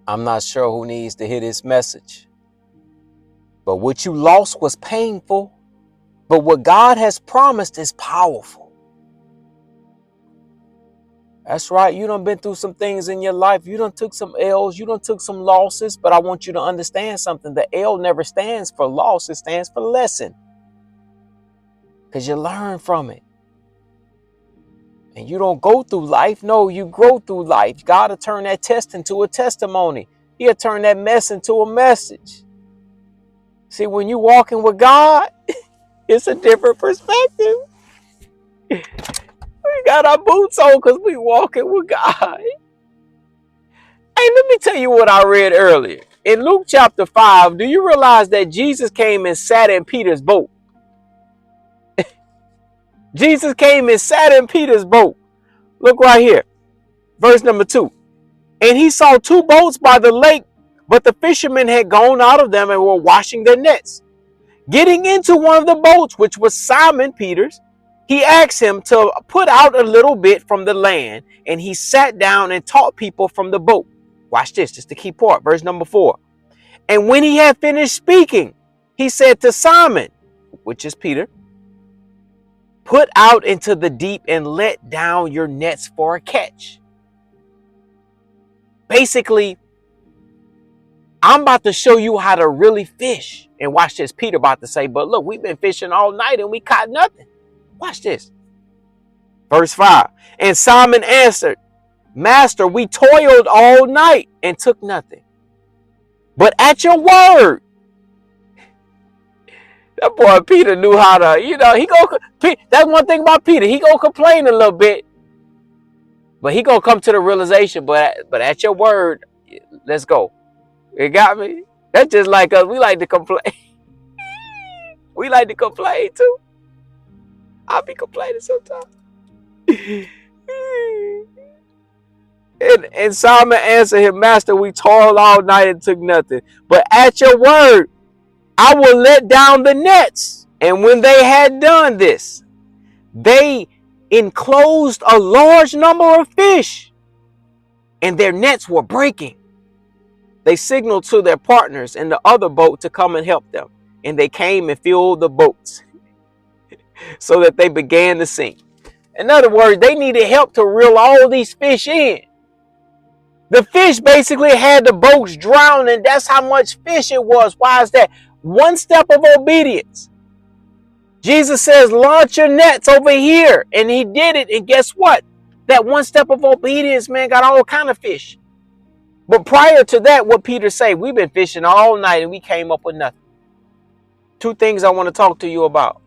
I'm not sure who needs to hear this message, but what you lost was painful, but what God has promised is powerful. That's right. You done been through some things in your life. You done took some L's. You done took some losses. But I want you to understand something. The L never stands for loss. It stands for lesson. Because you learn from it. And you don't go through life. No, you grow through life. God will turn that test into a testimony. He'll turn that mess into a message. See, when you walking with God, it's a different perspective. We got our boots on because we walking with God. Hey, let me tell you what I read earlier. In Luke chapter 5, do you realize that Jesus came and sat in Peter's boat? Jesus came and sat in Peter's boat. Look right here. Verse number 2. And he saw two boats by the lake, but the fishermen had gone out of them and were washing their nets. Getting into one of the boats, which was Simon Peter's, he asked him to put out a little bit from the land, and he sat down and taught people from the boat. Watch this, just the key part, verse number 4. And when he had finished speaking, he said to Simon, which is Peter, put out into the deep and let down your nets for a catch. Basically, I'm about to show you how to really fish. And watch this, Peter about to say, but look, we've been fishing all night and we caught nothing. Watch this. Verse 5. And Simon answered, Master, we toiled all night and took nothing. But at your word, that boy Peter knew how to, that's one thing about Peter. He gonna complain a little bit, but he gonna come to the realization, but at your word, let's go. It got me. That's just like us. We like to complain. We like to complain too. I'll be complaining sometimes. And Simon answered him, Master, we toiled all night and took nothing. But at your word, I will let down the nets. And when they had done this, they enclosed a large number of fish, and their nets were breaking. They signaled to their partners in the other boat to come and help them. And they came and filled the boats so that they began to sink. In other words, they needed help to reel all these fish in. The fish basically had the boats drowning. That's how much fish it was. Why is that? One step of obedience. Jesus says, launch your nets over here. And he did it. And guess what? That one step of obedience, man, got all kind of fish. But prior to that, what Peter say? We've been fishing all night and we came up with nothing. Two things I want to talk to you about.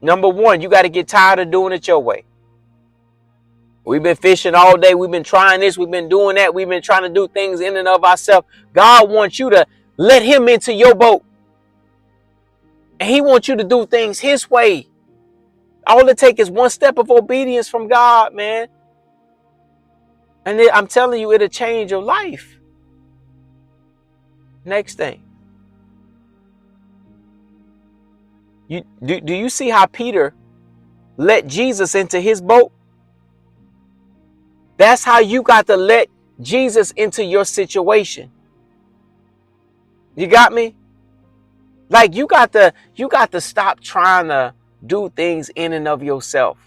Number one, you got to get tired of doing it your way. We've been fishing all day. We've been trying this. We've been doing that. We've been trying to do things in and of ourselves. God wants you to let him into your boat. And he wants you to do things his way. All it takes is one step of obedience from God, man. And I'm telling you, it'll change your life. Next thing. Do you see how Peter let Jesus into his boat? That's how you got to let Jesus into your situation. You got me? Like you got to stop trying to do things in and of yourself.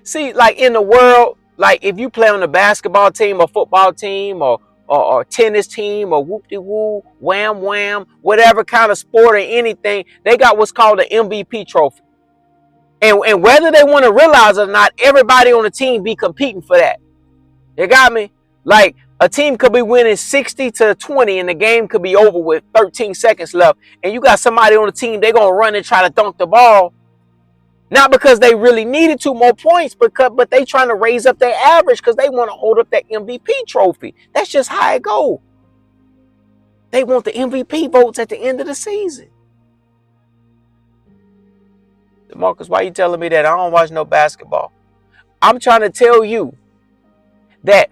See, like in the world, like if you play on a basketball team or football team or tennis team or whoop-de-woo, wham-wham, whatever kind of sport or anything, they got what's called an MVP trophy. And whether they want to realize it or not, everybody on the team be competing for that. You got me? Like a team could be winning 60-20 and the game could be over with 13 seconds left. And you got somebody on the team, they're going to run and try to dunk the ball. Not because they really needed 2 more points, but they trying to raise up their average because they want to hold up that MVP trophy. That's just how it go. They want the MVP votes at the end of the season. DeMarcus, why you telling me that? I don't watch no basketball. I'm trying to tell you that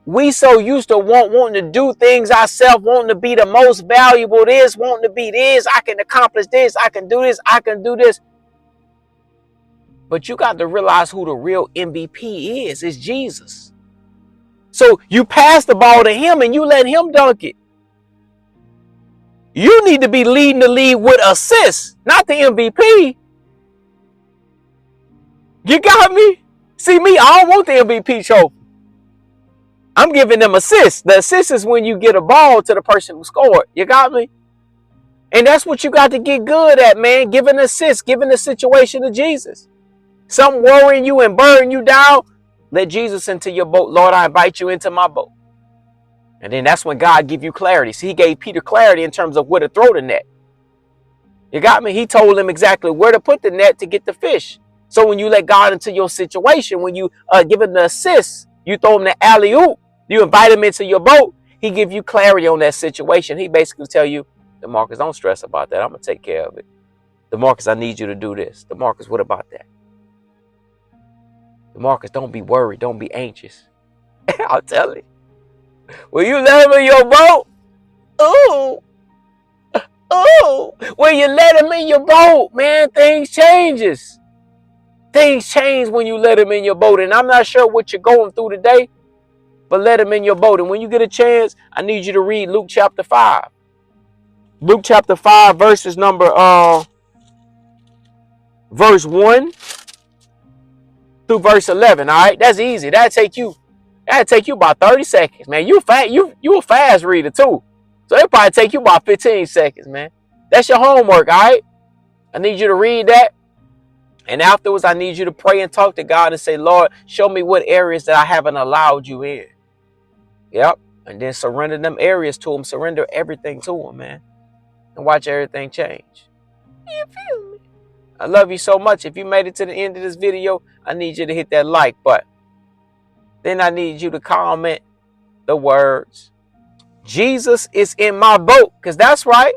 we so used to wanting to do things ourselves, wanting to be the most valuable this, wanting to be this. I can accomplish this. I can do this. I can do this. But you got to realize who the real MVP is. It's Jesus. So you pass the ball to him and you let him dunk it. You need to be leading the league with assists, not the MVP. You got me? See me, I don't want the MVP trophy. I'm giving them assists. The assist is when you get a ball to the person who scored. You got me? And that's what you got to get good at, man. Giving assists, giving the situation to Jesus. Something worrying you and burning you down, let Jesus into your boat. Lord, I invite you into my boat. And then that's when God give you clarity. See, he gave Peter clarity in terms of where to throw the net. You got me? He told him exactly where to put the net to get the fish. So when you let God into your situation, when you give him the assist, you throw him the alley-oop, you invite him into your boat, he give you clarity on that situation. He basically tell you, DeMarcus, don't stress about that. I'm going to take care of it. DeMarcus, I need you to do this. DeMarcus, what about that? DeMarcus, don't be worried. Don't be anxious. I'll tell you. When you let him in your boat, when you let him in your boat, man, things changes. Things change when you let him in your boat. And I'm not sure what you're going through today, but let him in your boat. And when you get a chance, I need you to read Luke chapter 5. Luke chapter 5, verse 1 through verse 11. All right, that's easy. That'll take you about 30 seconds, man. You a fast reader too. So it'll probably take you about 15 seconds, man. That's your homework, all right? I need you to read that. And afterwards, I need you to pray and talk to God and say, Lord, show me what areas that I haven't allowed you in. Yep. And then surrender them areas to him. Surrender everything to him, man. And watch everything change. You feel me? I love you so much. If you made it to the end of this video, I need you to hit that like button. Then I need you to comment the words, Jesus is in my boat. Because that's right.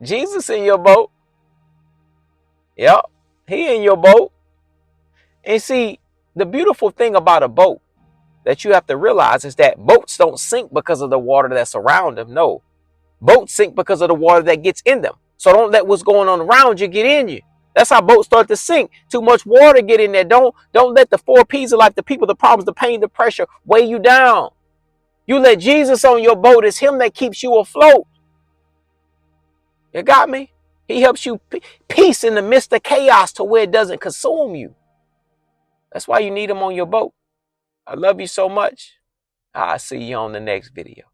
Jesus in your boat. Yep. He in your boat. And see, the beautiful thing about a boat that you have to realize is that boats don't sink because of the water that's around them. No. Boats sink because of the water that gets in them. So don't let what's going on around you get in you. That's how boats start to sink. Too much water get in there. Don't let the 4 P's of life, the people, the problems, the pain, the pressure weigh you down. You let Jesus on your boat. It's him that keeps you afloat. You got me? He helps you peace in the midst of chaos to where it doesn't consume you. That's why you need him on your boat. I love you so much. I'll see you on the next video.